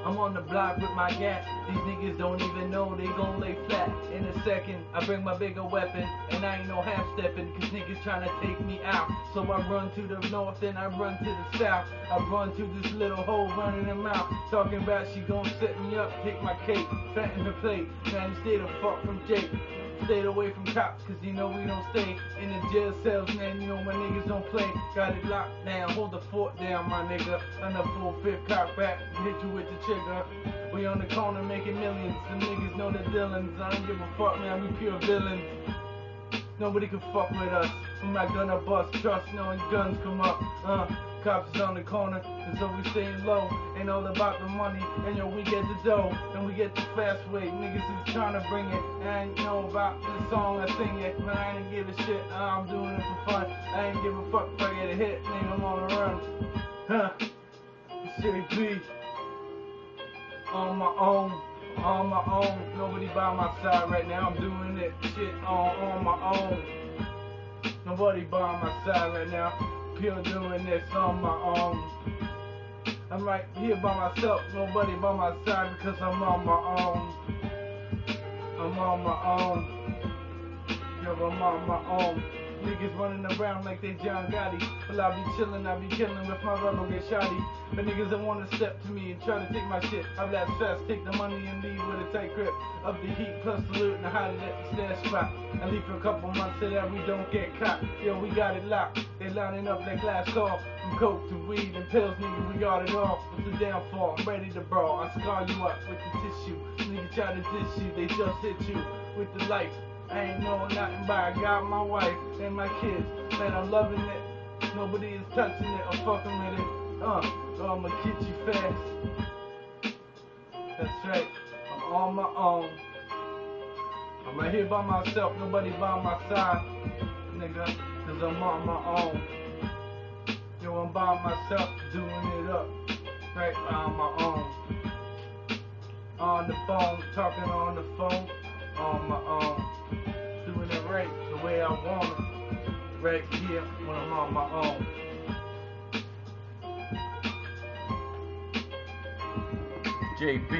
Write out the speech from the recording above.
I'm on the block with my gat. These niggas don't even know they gon' lay flat. In a second, I bring my bigger weapon, and I ain't no half-stepping, cause niggas tryna take me out. So I run to the north, then I run to the south. I run to this little hole, running them out. Talking about she gon' set me up, take my cake, fatten her plate. Man, stay the fuck from Jake. Stayed away from cops, cause you know we don't stay in the jail cells, man, you know my niggas don't play. Got it locked down, hold the fort down, my nigga. On the 4-5 cock back, hit you with the trigger. We on the corner making millions, the niggas know the Dylans. I don't give a fuck, man, we pure villains. Nobody can fuck with us. I'm not gonna bust trust, knowing guns come up. Cops is on the corner, and so we staying low. Ain't all about the money, and yo, we get the dough, and we get the fast way. Niggas is trying to bring it. I ain't know about this song, I sing it. Man, I ain't give a shit, I'm doing it for fun. I ain't give a fuck if I get a hit, nigga, I'm on the run. JB, on my own. On my own, nobody by my side right now. I'm doing it shit on my own. Nobody by my side right now. Pure doing this on my own. I'm right here by myself. Nobody by my side because I'm on my own. I'm on my own. Yo, I'm on my own. Niggas running around like they John Gotti. Well, I be chillin', I be killin' if my rebel get shotty. But niggas that wanna step to me and try to take my shit, I blast fast, take the money and leave with a tight grip. Up the heat plus the loot and hide it at the stash spot. And leave for a couple months so that we don't get caught. Yo, we got it locked. They lining up like glass call. From coke to weed and pills, nigga, we got it all. It's the downfall, I'm ready to brawl. I scar you up with the tissue. Nigga try to diss you, they just hit you with the lights. I ain't know nothing, but I got my wife and my kids. Man, I'm loving it. Nobody is touching it or fucking with it. So I'ma get you fast. That's right. I'm on my own. I'm right here by myself. Nobody by my side, nigga. Cause I'm on my own. Yo, I'm by myself, doing it up. Right on my own. On the phone, talking on the phone. On my own. Doing it right the way I want it. Right here when I'm on my own. JB.